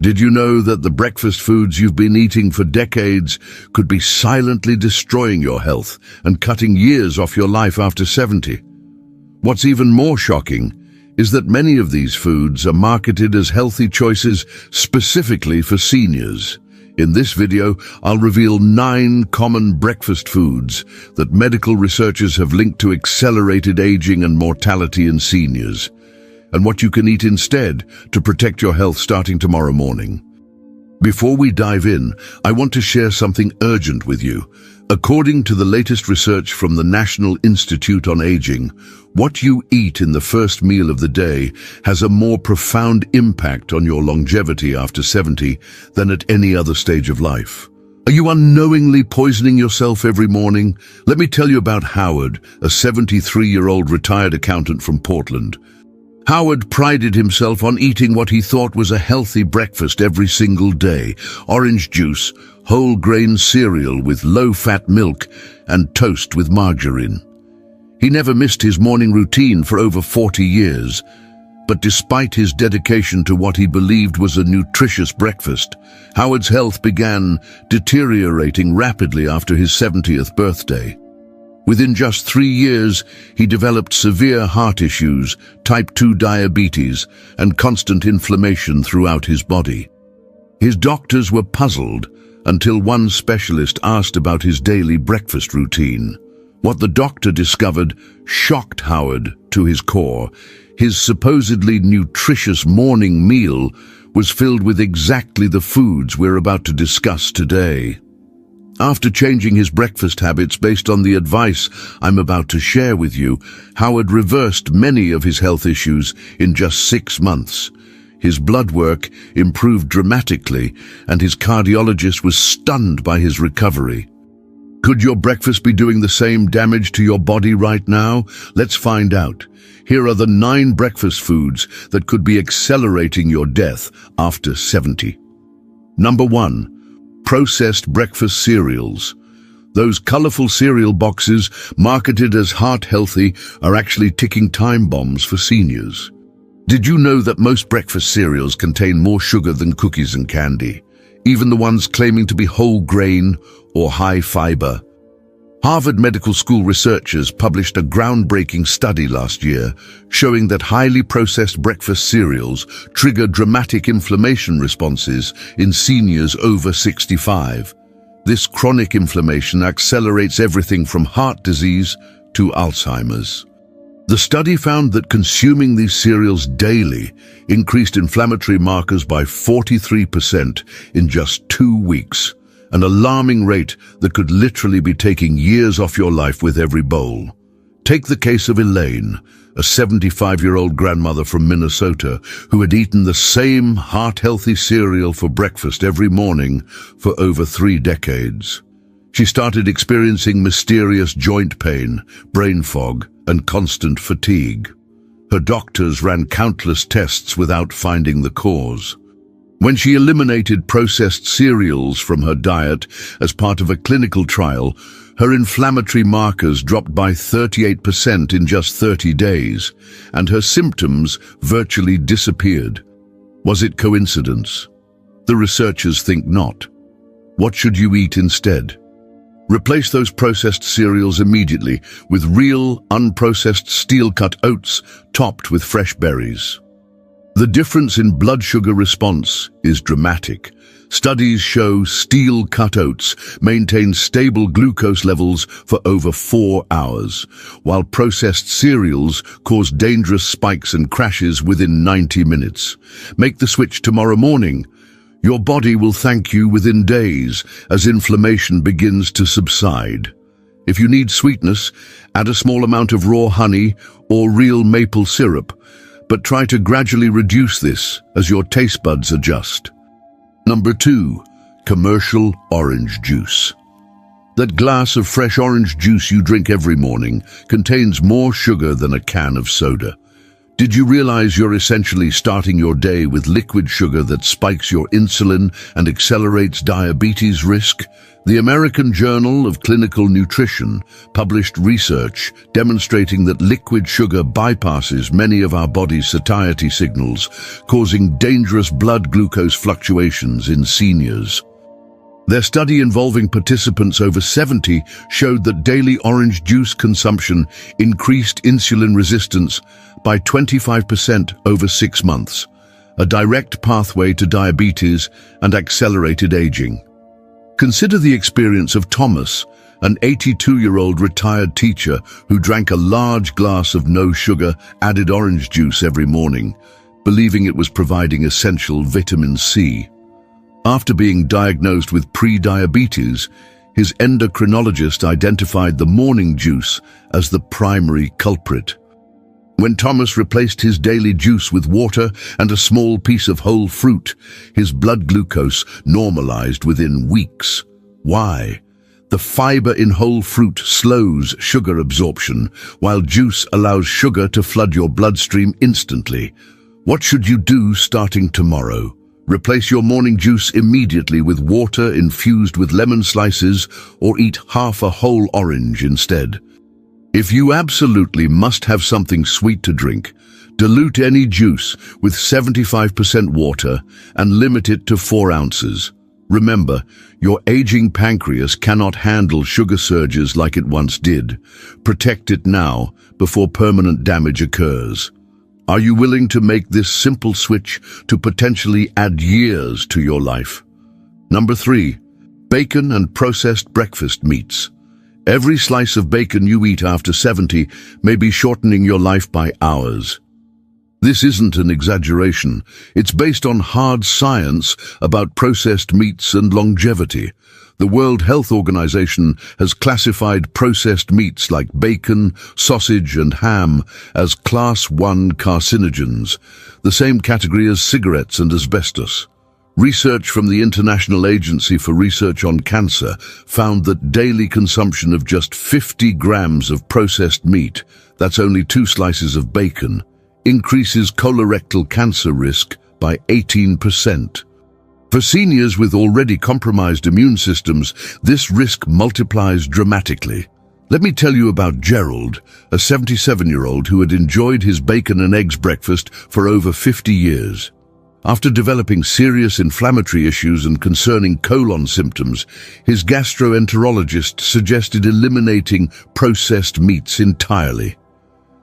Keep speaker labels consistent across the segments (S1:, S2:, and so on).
S1: Did you know that the breakfast foods you've been eating for decades could be silently destroying your health and cutting years off your life after 70? What's even more shocking is that many of these foods are marketed as healthy choices specifically for seniors. In this video, I'll reveal 9 common breakfast foods that medical researchers have linked to accelerated aging and mortality in seniors, and what you can eat instead to protect your health starting tomorrow morning. Before we dive in, I want to share something urgent with you. According to the latest research from the National Institute on Aging, what you eat in the first meal of the day has a more profound impact on your longevity after 70 than at any other stage of life. Are you unknowingly poisoning yourself every morning? Let me tell you about Howard, a 73-year-old retired accountant from Portland. Howard prided himself on eating what he thought was a healthy breakfast every single day: orange juice, whole grain cereal with low-fat milk, and toast with margarine. He never missed his morning routine for over 40 years, but despite his dedication to what he believed was a nutritious breakfast, Howard's health began deteriorating rapidly after his 70th birthday. Within just 3 years, he developed severe heart issues, type 2 diabetes, and constant inflammation throughout his body. His doctors were puzzled until one specialist asked about his daily breakfast routine. What the doctor discovered shocked Howard to his core. His supposedly nutritious morning meal was filled with exactly the foods we're about to discuss today. After changing his breakfast habits based on the advice I'm about to share with you, Howard reversed many of his health issues in just 6 months. His blood work improved dramatically, and his cardiologist was stunned by his recovery. Could your breakfast be doing the same damage to your body right now? Let's find out. Here are the 9 breakfast foods that could be accelerating your death after 70. Number 1. Processed breakfast cereals. Those colorful cereal boxes marketed as heart-healthy are actually ticking time bombs for seniors. Did you know that most breakfast cereals contain more sugar than cookies and candy, even the ones claiming to be whole grain or high fiber? Harvard Medical School researchers published a groundbreaking study last year showing that highly processed breakfast cereals trigger dramatic inflammation responses in seniors over 65. This chronic inflammation accelerates everything from heart disease to Alzheimer's. The study found that consuming these cereals daily increased inflammatory markers by 43% in just 2 weeks. An alarming rate that could literally be taking years off your life with every bowl. Take the case of Elaine, a 75-year-old grandmother from Minnesota who had eaten the same heart-healthy cereal for breakfast every morning for over 3 decades. She started experiencing mysterious joint pain, brain fog, and constant fatigue. Her doctors ran countless tests without finding the cause. When she eliminated processed cereals from her diet as part of a clinical trial, her inflammatory markers dropped by 38% in just 30 days, and her symptoms virtually disappeared. Was it coincidence? The researchers think not. What should you eat instead? Replace those processed cereals immediately with real, unprocessed steel-cut oats topped with fresh berries. The difference in blood sugar response is dramatic. Studies show steel-cut oats maintain stable glucose levels for over 4 hours, while processed cereals cause dangerous spikes and crashes within 90 minutes. Make the switch tomorrow morning. Your body will thank you within days as inflammation begins to subside. If you need sweetness, add a small amount of raw honey or real maple syrup, but try to gradually reduce this as your taste buds adjust. Number 2. Commercial orange juice. That glass of fresh orange juice you drink every morning contains more sugar than a can of soda. Did you realize you're essentially starting your day with liquid sugar that spikes your insulin and accelerates diabetes risk? The American Journal of Clinical Nutrition published research demonstrating that liquid sugar bypasses many of our body's satiety signals, causing dangerous blood glucose fluctuations in seniors. Their study involving participants over 70 showed that daily orange juice consumption increased insulin resistance by 25% over 6 months, a direct pathway to diabetes and accelerated aging. Consider the experience of Thomas, an 82-year-old retired teacher who drank a large glass of no-sugar added orange juice every morning, believing it was providing essential vitamin C. After being diagnosed with pre-diabetes, his endocrinologist identified the morning juice as the primary culprit. When Thomas replaced his daily juice with water and a small piece of whole fruit, his blood glucose normalized within weeks. Why? The fiber in whole fruit slows sugar absorption, while juice allows sugar to flood your bloodstream instantly. What should you do starting tomorrow? Replace your morning juice immediately with water infused with lemon slices, or eat half a whole orange instead. If you absolutely must have something sweet to drink, dilute any juice with 75% water and limit it to 4 ounces. Remember, your aging pancreas cannot handle sugar surges like it once did. Protect it now before permanent damage occurs. Are you willing to make this simple switch to potentially add years to your life? Number 3, bacon and processed breakfast meats. Every slice of bacon you eat after 70 may be shortening your life by hours. This isn't an exaggeration. It's based on hard science about processed meats and longevity. The World Health Organization has classified processed meats like bacon, sausage, and ham as Class 1 carcinogens, the same category as cigarettes and asbestos. Research from the International Agency for Research on Cancer found that daily consumption of just 50 grams of processed meat, that's only 2 slices of bacon, increases colorectal cancer risk by 18%. For seniors with already compromised immune systems, this risk multiplies dramatically. Let me tell you about Gerald, a 77-year-old who had enjoyed his bacon and eggs breakfast for over 50 years. After developing serious inflammatory issues and concerning colon symptoms, his gastroenterologist suggested eliminating processed meats entirely.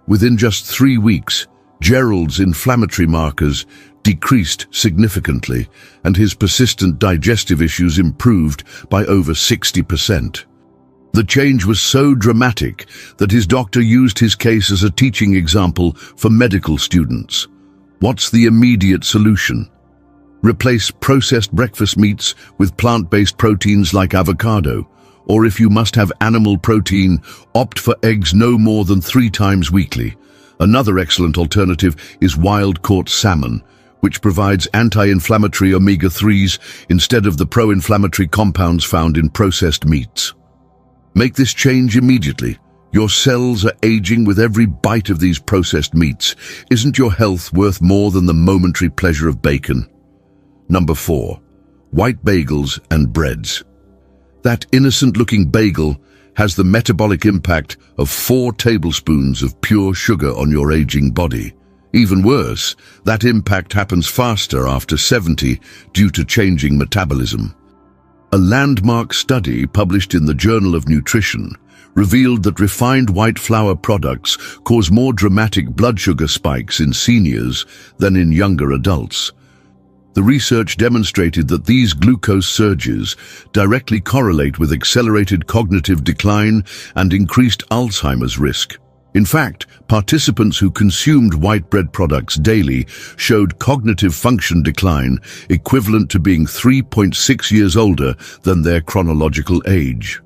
S1: Within just 3 weeks, Gerald's inflammatory markers decreased significantly, and his persistent digestive issues improved by over 60%. The change was so dramatic that his doctor used his case as a teaching example for medical students. What's the immediate solution? Replace processed breakfast meats with plant-based proteins like avocado, or if you must have animal protein, opt for eggs no more than 3 times weekly. Another excellent alternative is wild-caught salmon, which provides anti-inflammatory omega-3s instead of the pro-inflammatory compounds found in processed meats. Make this change immediately. Your cells are aging with every bite of these processed meats. Isn't your health worth more than the momentary pleasure of bacon? Number 4, white bagels and breads. That innocent-looking bagel has the metabolic impact of 4 tablespoons of pure sugar on your aging body. Even worse, that impact happens faster after 70 due to changing metabolism. A landmark study published in the Journal of Nutrition revealed that refined white flour products cause more dramatic blood sugar spikes in seniors than in younger adults. The research demonstrated that these glucose surges directly correlate with accelerated cognitive decline and increased Alzheimer's risk. In fact, participants who consumed white bread products daily showed cognitive function decline equivalent to being 3.6 years older than their chronological age.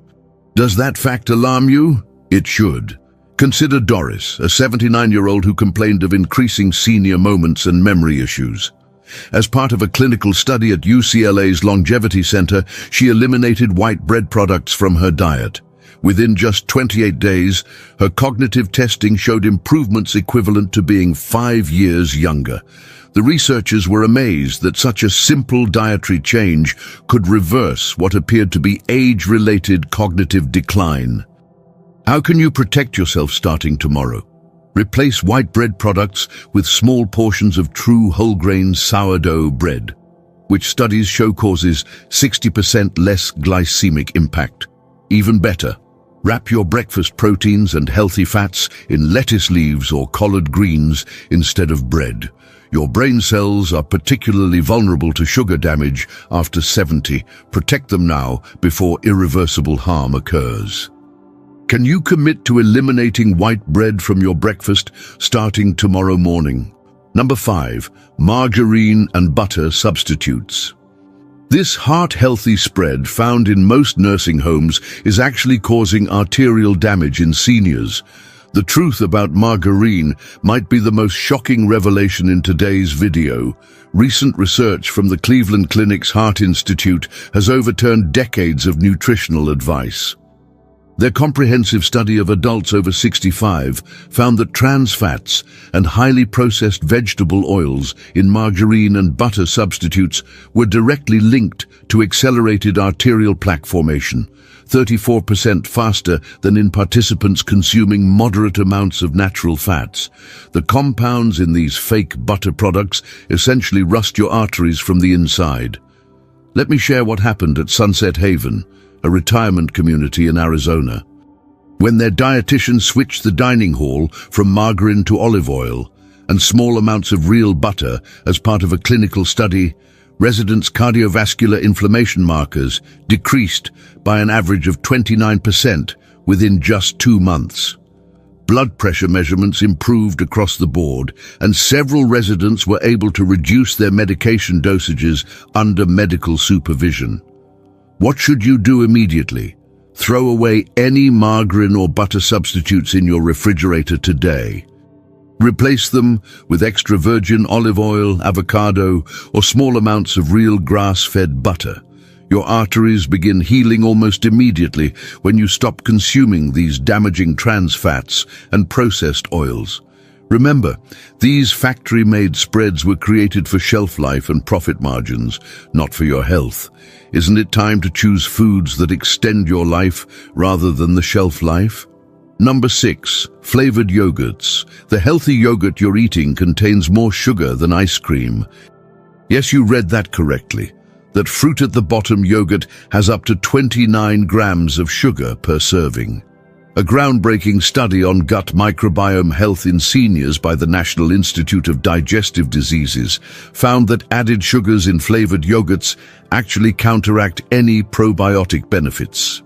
S1: Does that fact alarm you? It should. Consider Doris, a 79-year-old who complained of increasing senior moments and memory issues. As part of a clinical study at UCLA's Longevity Center, she eliminated white bread products from her diet. Within just 28 days, her cognitive testing showed improvements equivalent to being 5 years younger. The researchers were amazed that such a simple dietary change could reverse what appeared to be age-related cognitive decline. How can you protect yourself starting tomorrow? Replace white bread products with small portions of true whole-grain sourdough bread, which studies show causes 60% less glycemic impact. Even better, wrap your breakfast proteins and healthy fats in lettuce leaves or collard greens instead of bread. Your brain cells are particularly vulnerable to sugar damage after 70. Protect them now before irreversible harm occurs. Can you commit to eliminating white bread from your breakfast starting tomorrow morning? Number 5. Margarine and butter substitutes. This heart-healthy spread found in most nursing homes is actually causing arterial damage in seniors. The truth about margarine might be the most shocking revelation in today's video. Recent research from the Cleveland Clinic's Heart Institute has overturned decades of nutritional advice. Their comprehensive study of adults over 65 found that trans fats and highly processed vegetable oils in margarine and butter substitutes were directly linked to accelerated arterial plaque formation, 34% faster than in participants consuming moderate amounts of natural fats. The compounds in these fake butter products essentially rust your arteries from the inside. Let me share what happened at Sunset Haven, a retirement community in Arizona. When their dietitian switched the dining hall from margarine to olive oil and small amounts of real butter as part of a clinical study, residents' cardiovascular inflammation markers decreased by an average of 29% within just 2 months. Blood pressure measurements improved across the board, and several residents were able to reduce their medication dosages under medical supervision. What should you do immediately? Throw away any margarine or butter substitutes in your refrigerator today. Replace them with extra virgin olive oil, avocado, or small amounts of real grass-fed butter. Your arteries begin healing almost immediately when you stop consuming these damaging trans fats and processed oils. Remember, these factory-made spreads were created for shelf life and profit margins, not for your health. Isn't it time to choose foods that extend your life rather than the shelf life? Number 6. Flavored yogurts. The healthy yogurt you're eating contains more sugar than ice cream. Yes, you read that correctly. That fruit-at-the-bottom yogurt has up to 29 grams of sugar per serving. A groundbreaking study on gut microbiome health in seniors by the National Institute of Digestive Diseases found that added sugars in flavored yogurts actually counteract any probiotic benefits.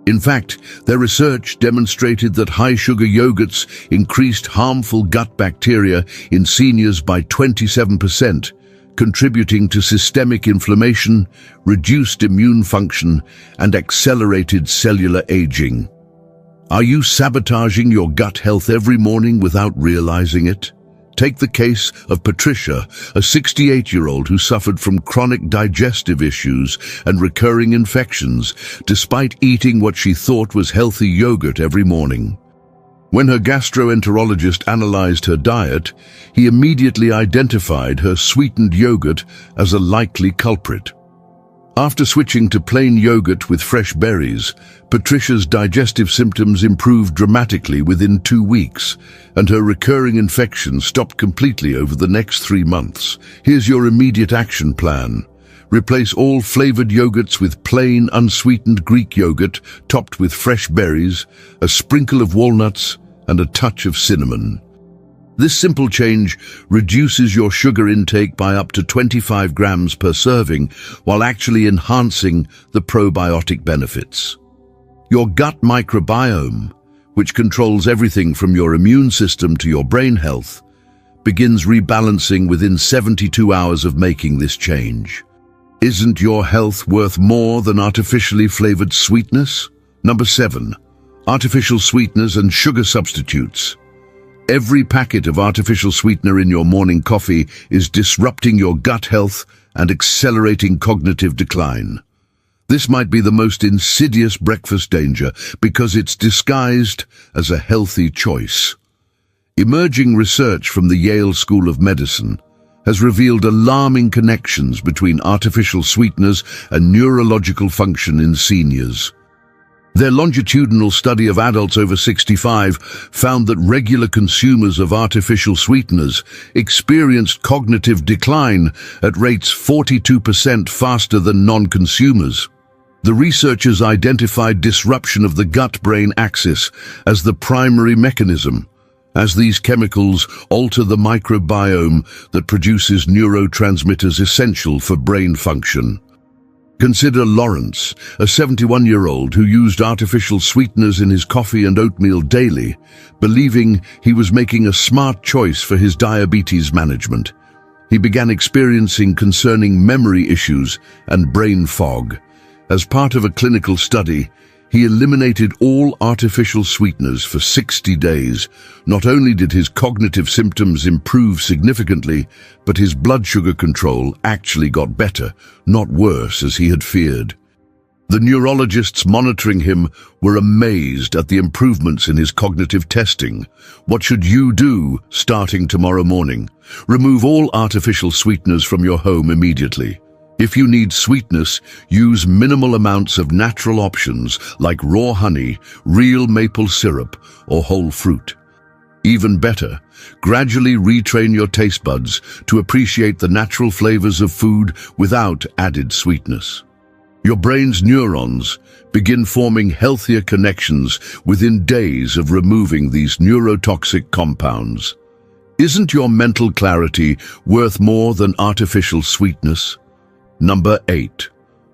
S1: In fact, their research demonstrated that high-sugar yogurts increased harmful gut bacteria in seniors by 27%, contributing to systemic inflammation, reduced immune function, and accelerated cellular aging. Are you sabotaging your gut health every morning without realizing it? Take the case of Patricia, a 68-year-old who suffered from chronic digestive issues and recurring infections, despite eating what she thought was healthy yogurt every morning. When her gastroenterologist analyzed her diet, he immediately identified her sweetened yogurt as a likely culprit. After switching to plain yogurt with fresh berries, Patricia's digestive symptoms improved dramatically within 2 weeks, and her recurring infections stopped completely over the next 3 months. Here's your immediate action plan. Replace all flavored yogurts with plain, unsweetened Greek yogurt topped with fresh berries, a sprinkle of walnuts, and a touch of cinnamon. This simple change reduces your sugar intake by up to 25 grams per serving, while actually enhancing the probiotic benefits. Your gut microbiome, which controls everything from your immune system to your brain health, begins rebalancing within 72 hours of making this change. Isn't your health worth more than artificially flavored sweetness? Number 7. Artificial sweeteners and sugar substitutes. Every packet of artificial sweetener in your morning coffee is disrupting your gut health and accelerating cognitive decline. This might be the most insidious breakfast danger because it's disguised as a healthy choice. Emerging research from the Yale School of Medicine has revealed alarming connections between artificial sweeteners and neurological function in seniors. Their longitudinal study of adults over 65 found that regular consumers of artificial sweeteners experienced cognitive decline at rates 42% faster than non-consumers. The researchers identified disruption of the gut-brain axis as the primary mechanism, as these chemicals alter the microbiome that produces neurotransmitters essential for brain function. Consider Lawrence, a 71-year-old who used artificial sweeteners in his coffee and oatmeal daily, believing he was making a smart choice for his diabetes management. He began experiencing concerning memory issues and brain fog. As part of a clinical study, he eliminated all artificial sweeteners for 60 days. Not only did his cognitive symptoms improve significantly, but his blood sugar control actually got better, not worse as he had feared. The neurologists monitoring him were amazed at the improvements in his cognitive testing. What should you do starting tomorrow morning? Remove all artificial sweeteners from your home immediately. If you need sweetness, use minimal amounts of natural options like raw honey, real maple syrup, or whole fruit. Even better, gradually retrain your taste buds to appreciate the natural flavors of food without added sweetness. Your brain's neurons begin forming healthier connections within days of removing these neurotoxic compounds. Isn't your mental clarity worth more than artificial sweetness? Number 8.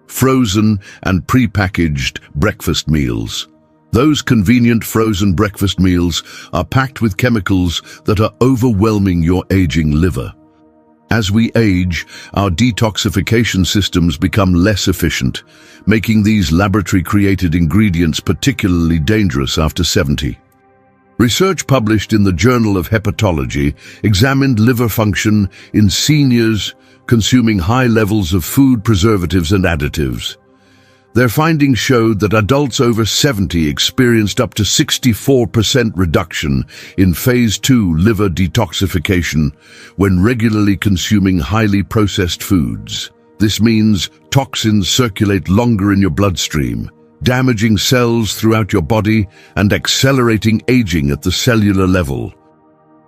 S1: Frozen and prepackaged breakfast meals. Those convenient frozen breakfast meals are packed with chemicals that are overwhelming your aging liver. As we age, our detoxification systems become less efficient, making these laboratory-created ingredients particularly dangerous after 70. Research published in the Journal of Hepatology examined liver function in seniors consuming high levels of food preservatives and additives. Their findings showed that adults over 70 experienced up to 64% reduction in phase 2 liver detoxification when regularly consuming highly processed foods. This means toxins circulate longer in your bloodstream, damaging cells throughout your body and accelerating aging at the cellular level.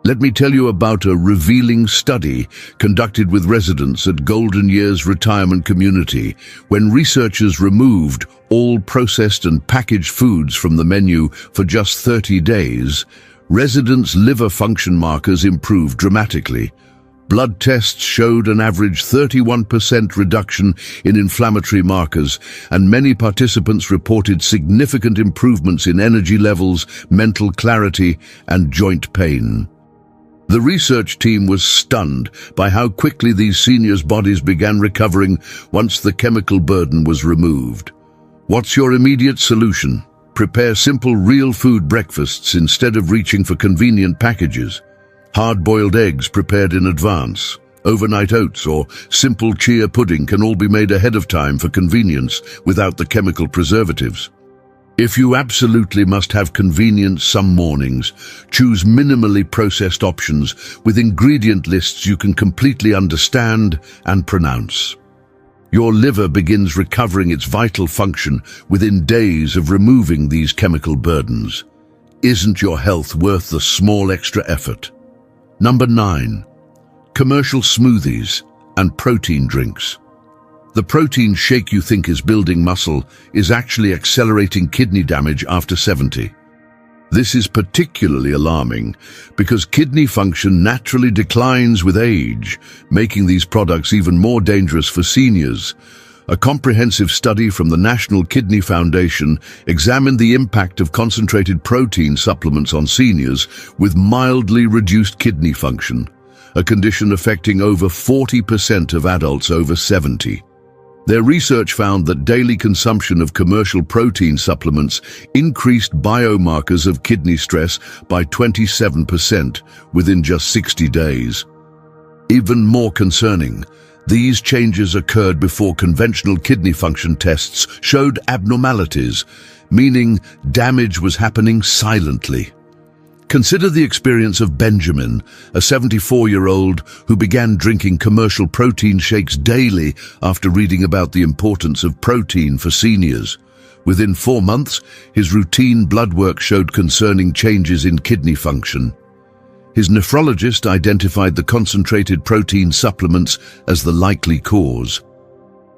S1: Let me tell you about a revealing study conducted with residents at Golden Years Retirement Community when researchers removed all processed and packaged foods from the menu for just 30 days. Residents' liver function markers improved dramatically. Blood tests showed an average 31% reduction in inflammatory markers, and many participants reported significant improvements in energy levels, mental clarity, and joint pain. The research team was stunned by how quickly these seniors' bodies began recovering once the chemical burden was removed. What's your immediate solution? Prepare simple real food breakfasts instead of reaching for convenient packages. Hard-boiled eggs prepared in advance, overnight oats, or simple chia pudding can all be made ahead of time for convenience without the chemical preservatives. If you absolutely must have convenience some mornings, choose minimally processed options with ingredient lists you can completely understand and pronounce. Your liver begins recovering its vital function within days of removing these chemical burdens. Isn't your health worth the small extra effort? Number 9. Commercial smoothies and protein drinks. The protein shake you think is building muscle is actually accelerating kidney damage after 70. This is particularly alarming because kidney function naturally declines with age, making these products even more dangerous for seniors. A comprehensive study from the National Kidney Foundation examined the impact of concentrated protein supplements on seniors with mildly reduced kidney function, a condition affecting over 40% of adults over 70. Their research found that daily consumption of commercial protein supplements increased biomarkers of kidney stress by 27% within just 60 days. Even more concerning, These changes occurred before conventional kidney function tests showed abnormalities, meaning damage was happening silently. Consider the experience of Benjamin, a 74-year-old who began drinking commercial protein shakes daily after reading about the importance of protein for seniors. Within 4 months, his routine blood work showed concerning changes in kidney function. His nephrologist identified the concentrated protein supplements as the likely cause.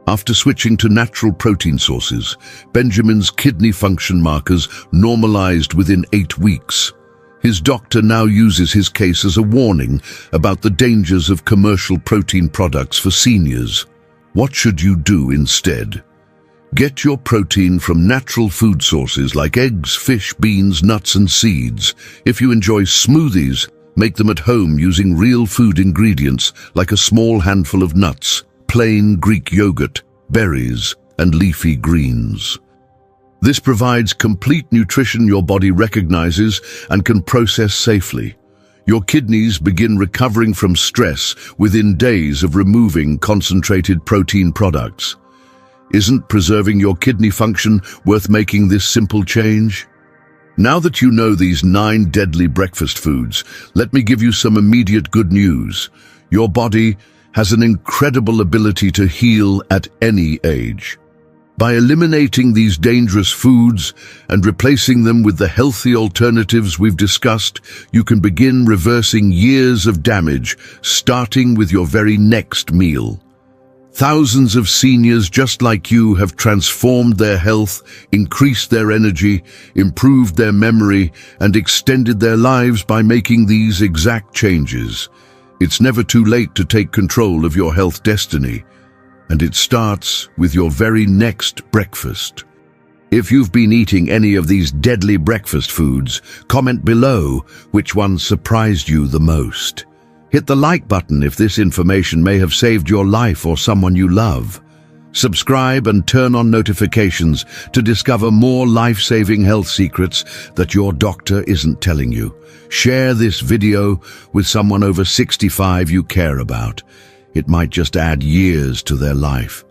S1: After switching to natural protein sources, Benjamin's kidney function markers normalized within 8 weeks. His doctor now uses his case as a warning about the dangers of commercial protein products for seniors. What should you do instead? Get your protein from natural food sources like eggs, fish, beans, nuts, and seeds. If you enjoy smoothies, make them at home using real food ingredients like a small handful of nuts, plain Greek yogurt, berries, and leafy greens. This provides complete nutrition your body recognizes and can process safely. Your kidneys begin recovering from stress within days of removing concentrated protein products. Isn't preserving your kidney function worth making this simple change? Now that you know these 9 deadly breakfast foods, let me give you some immediate good news. Your body has an incredible ability to heal at any age. By eliminating these dangerous foods and replacing them with the healthy alternatives we've discussed, you can begin reversing years of damage, starting with your very next meal. Thousands of seniors just like you have transformed their health, increased their energy, improved their memory, and extended their lives by making these exact changes. It's never too late to take control of your health destiny, and it starts with your very next breakfast. If you've been eating any of these deadly breakfast foods, comment below which one surprised you the most. Hit the like button if this information may have saved your life or someone you love. Subscribe and turn on notifications to discover more life-saving health secrets that your doctor isn't telling you. Share this video with someone over 65 you care about. It might just add years to their life.